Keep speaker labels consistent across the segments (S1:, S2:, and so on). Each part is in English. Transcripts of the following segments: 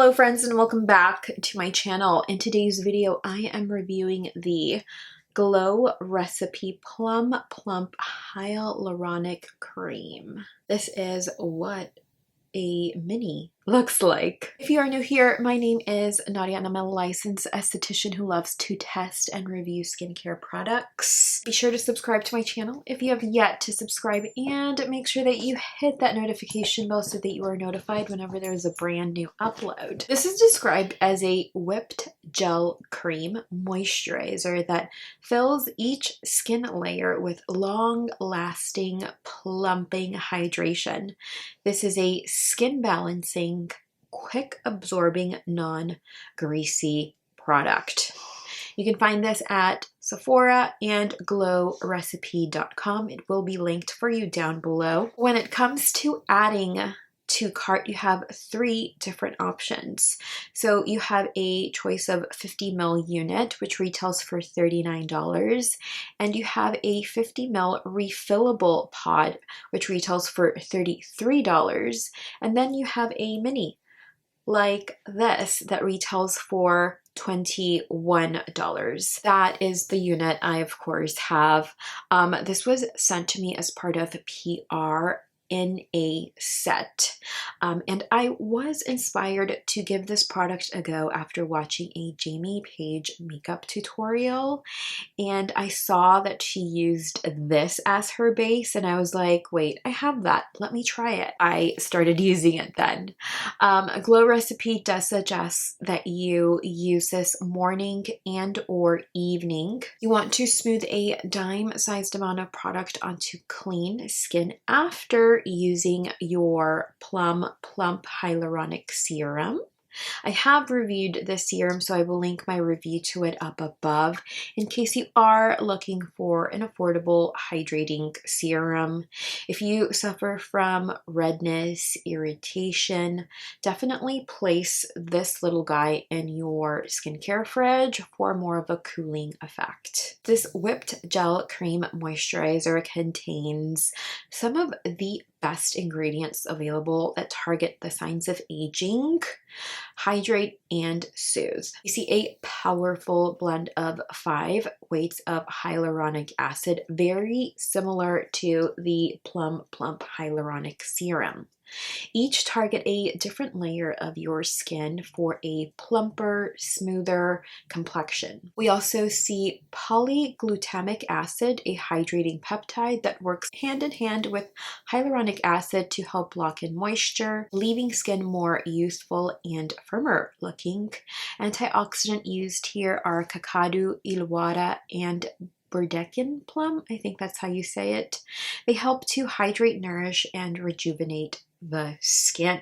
S1: Hello friends and welcome back to my channel. In today's video, I am reviewing the Glow Recipe Plum Plump Hyaluronic Cream. This is what a mini looks like. If you are new here, my name is Nadia and I'm a licensed esthetician who loves to test and review skincare products. Be sure to subscribe to my channel if you have yet to subscribe, and make sure that you hit that notification bell so that you are notified whenever there's a brand new upload. This is described as a whipped gel cream moisturizer that fills each skin layer with long-lasting plumping hydration. This is a skin balancing, quick absorbing, non-greasy product. You can find this at Sephora and glowrecipe.com. It will be linked for you down below. When it comes to adding to cart, you have three different options. So you have a choice of 50 ml unit, which retails for $39, and you have a 50 ml refillable pod, which retails for $33, and then you have a mini like this that retails for $21. That is the unit I of course have. This was sent to me as part of PR in a set, and I was inspired to give this product a go after watching a Jamie Page makeup tutorial, and I saw that she used this as her base and I was like, wait, I have that, let me try it. I started using it then. Glow Recipe does suggest that you use this morning and or evening. You want to smooth a dime-sized amount of product onto clean skin after using your Plum Plump Hyaluronic Serum. I have reviewed this serum, so I will link my review to it up above in case you are looking for an affordable hydrating serum. If you suffer from redness, irritation, definitely place this little guy in your skincare fridge for more of a cooling effect. This whipped gel cream moisturizer contains some of the best ingredients available that target the signs of aging, hydrate, and soothe. You see a powerful blend of 5 weights of hyaluronic acid, very similar to the Plum Plump Hyaluronic Serum. Each target a different layer of your skin for a plumper, smoother complexion. We also see polyglutamic acid, a hydrating peptide that works hand in hand with hyaluronic acid to help lock in moisture, leaving skin more youthful and firmer looking. Antioxidant used here are kakadu, iluwara, and Burdekin plum, I think that's how you say it. They help to hydrate, nourish, and rejuvenate the skin.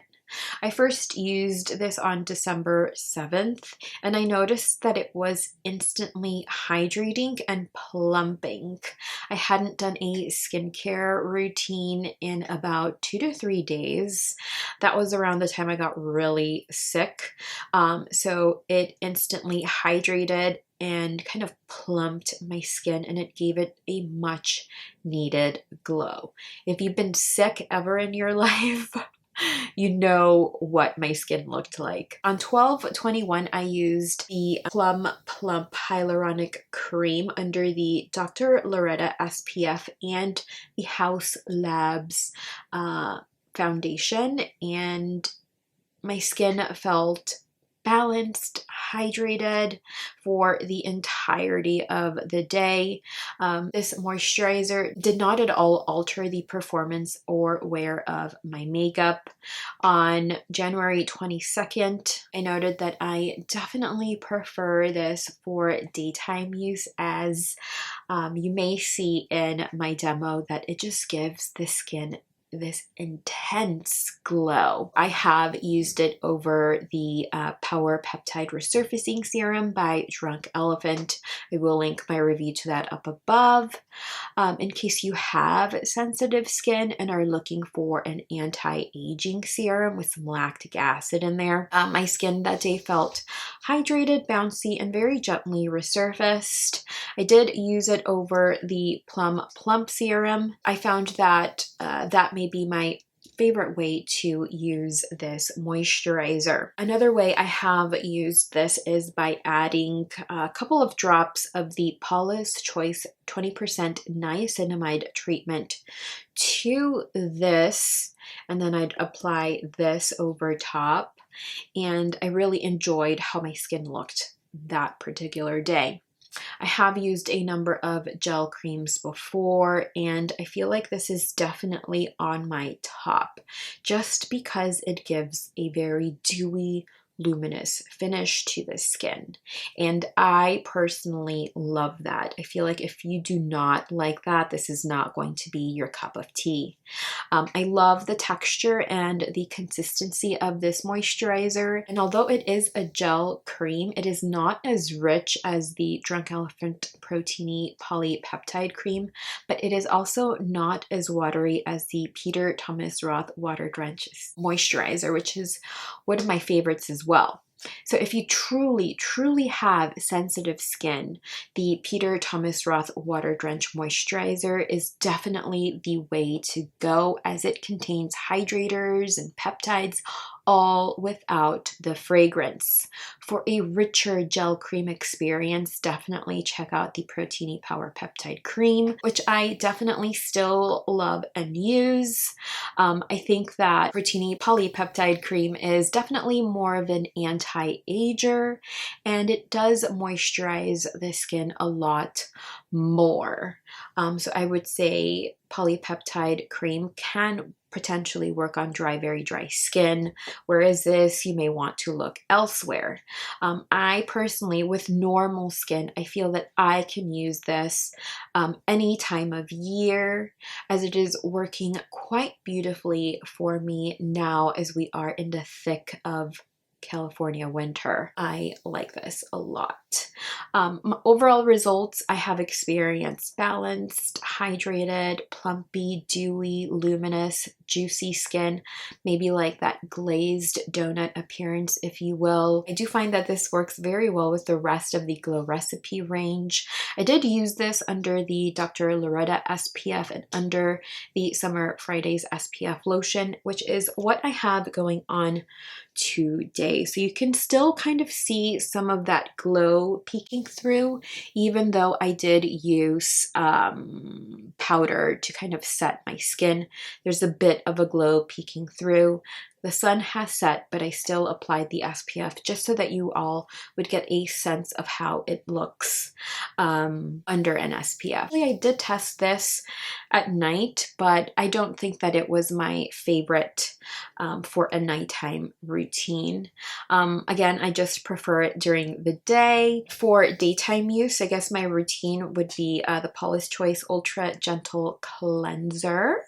S1: I first used this on December 7th, and I noticed that it was instantly hydrating and plumping. I hadn't done a skincare routine in about 2 to 3 days. That was around the time I got really sick. So it instantly hydrated and kind of plumped my skin, and it gave it a much needed glow. If you've been sick ever in your life, you know what my skin looked like. On 12/21, I used the Plum Plump Hyaluronic Cream under the Dr. Loretta SPF and the House Labs foundation, and my skin felt balanced, hydrated for the entirety of the day. This moisturizer did not at all alter the performance or wear of my makeup. On January 22nd, I noted that I definitely prefer this for daytime use, as you may see in my demo that it just gives the skin this intense glow. I have used it over the Power Peptide Resurfacing Serum by Drunk Elephant. I will link my review to that up above. In case you have sensitive skin and are looking for an anti-aging serum with some lactic acid in there. My skin that day felt hydrated, bouncy, and very gently resurfaced. I did use it over the Plum Plump Serum. I found that that may be my favorite way to use this moisturizer. Another way I have used this is by adding a couple of drops of the Paula's Choice 20% niacinamide treatment to this, and then I'd apply this over top, and I really enjoyed how my skin looked that particular day. I have used a number of gel creams before, and I feel like this is definitely on my top just because it gives a very dewy, luminous finish to the skin. And I personally love that. I feel like if you do not like that, this is not going to be your cup of tea. I love the texture and the consistency of this moisturizer. And although it is a gel cream, it is not as rich as the Drunk Elephant Protein-y Polypeptide Cream, but it is also not as watery as the Peter Thomas Roth Water Drench Moisturizer, which is one of my favorites as well. So if you truly have sensitive skin, the Peter Thomas Roth Water Drench Moisturizer is definitely the way to go, as it contains hydrators and peptides, all without the fragrance. For a richer gel cream experience, definitely check out the Protein-y Power Peptide Cream, which I definitely still love and use. I think that Protein-y Polypeptide Cream is definitely more of an anti-ager, and it does moisturize the skin a lot more. So I would say polypeptide cream can potentially work on very dry skin, whereas this, you may want to look elsewhere. I personally, with normal skin, I feel that I can use this any time of year, as it is working quite beautifully for me now as we are in the thick of California winter. I like this a lot. My overall results, I have experienced balanced, hydrated, plumpy, dewy, luminous, juicy skin, maybe like that glazed donut appearance, if you will. I do find that this works very well with the rest of the Glow Recipe range. I did use this under the Dr. Loretta SPF and under the Summer Fridays SPF lotion, which is what I have going on today. So you can still kind of see some of that glow peeking through, even though I did use powder to kind of set my skin. There's a bit of a glow peeking through. The sun has set, but I still applied the SPF just so that you all would get a sense of how it looks under an SPF. I did test this at night, but I don't think that it was my favorite for a nighttime routine. Again, I just prefer it during the day. For daytime use, I guess my routine would be the Paula's Choice Ultra Gentle Cleanser.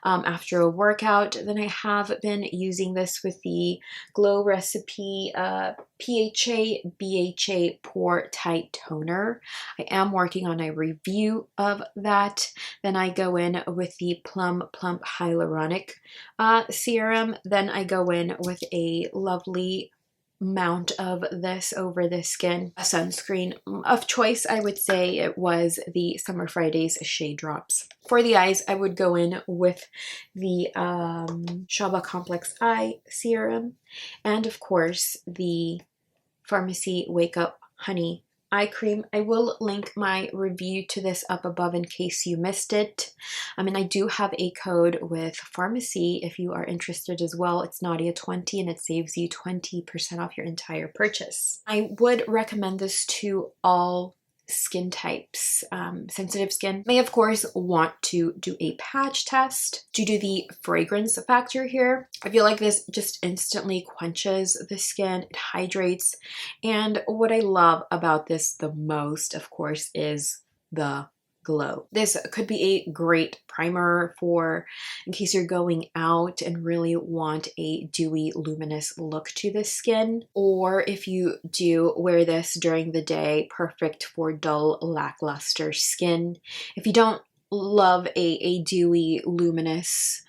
S1: After a workout. Then I have been using this with the Glow Recipe PHA BHA Pore Tight Toner. I am working on a review of that. Then I go in with the Plum Plump Hyaluronic Serum. Then I go in with a lovely amount of this over the skin. A sunscreen of choice, I would say it was the Summer Fridays Shade Drops. For the eyes, I would go in with the Shaba Complex Eye Serum, and of course the FARMACY Wake Up Honey Eye Cream. I will link my review to this up above in case you missed it. And I do have a code with FARMACY if you are interested as well. It's Nadia20 and it saves you 20% off your entire purchase. I would recommend this to all skin types. Sensitive skin may of course want to do a patch test to do the fragrance factor here. I feel like this just instantly quenches the skin, it hydrates, and what I love about this the most, of course, is the glow. This could be a great primer for in case you're going out and really want a dewy, luminous look to the skin, or if you do wear this during the day, perfect for dull, lackluster skin. If you don't love a dewy, luminous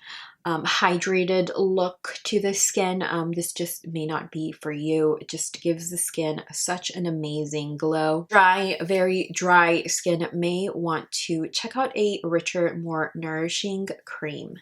S1: hydrated look to the skin. This just may not be for you. It just gives the skin such an amazing glow. Dry, very dry skin may want to check out a richer, more nourishing cream.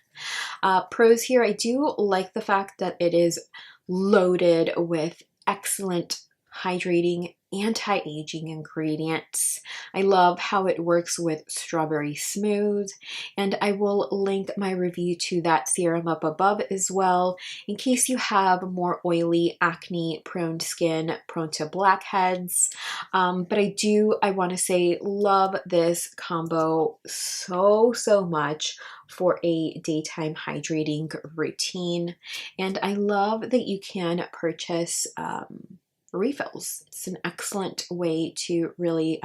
S1: Pros here, I do like the fact that it is loaded with excellent hydrating, anti-aging ingredients. I love how it works with Strawberry Smooth, and I will link my review to that serum up above as well in case you have more oily, acne-prone skin, prone to blackheads. But I want to say, love this combo so much for a daytime hydrating routine, and I love that you can purchase refills. It's an excellent way to really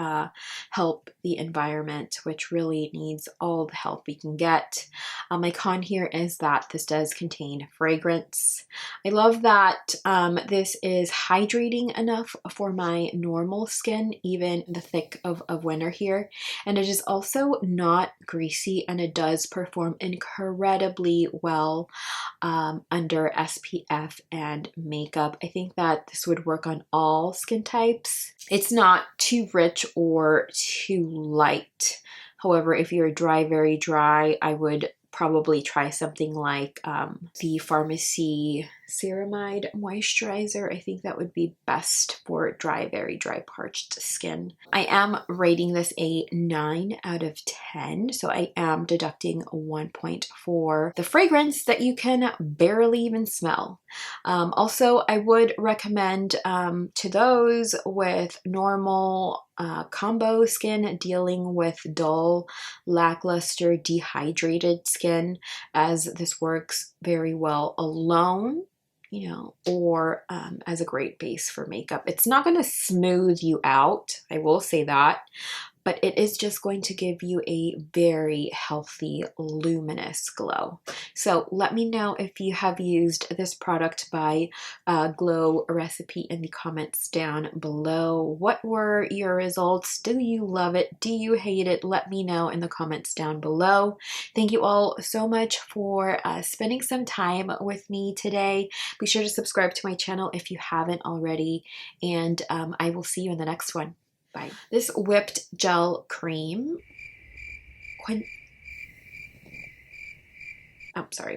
S1: help the environment, which really needs all the help we can get. My con here is that this does contain fragrance. I love that this is hydrating enough for my normal skin, even in the thick of winter here. And it is also not greasy, and it does perform incredibly well under SPF and makeup. I think that this would work on all skin types. It's not too rich or too light. However, if you're dry, very dry, I would probably try something like the FARMACY Ceramide Moisturizer. I think that would be best for dry, very dry, parched skin. I am rating this a 9 out of 10, so I am deducting 1 point for the fragrance that you can barely even smell. Also, I would recommend to those with normal combo skin dealing with dull, lackluster, dehydrated skin, as this works very well alone, you know, or as a great base for makeup. It's not going to smooth you out, I will say that, but it is just going to give you a very healthy, luminous glow. So let me know if you have used this product by Glow Recipe in the comments down below. What were your results? Do you love it? Do you hate it? Let me know in the comments down below. Thank you all so much for spending some time with me today. Be sure to subscribe to my channel if you haven't already, and I will see you in the next one. Bye. This whipped gel cream, sorry.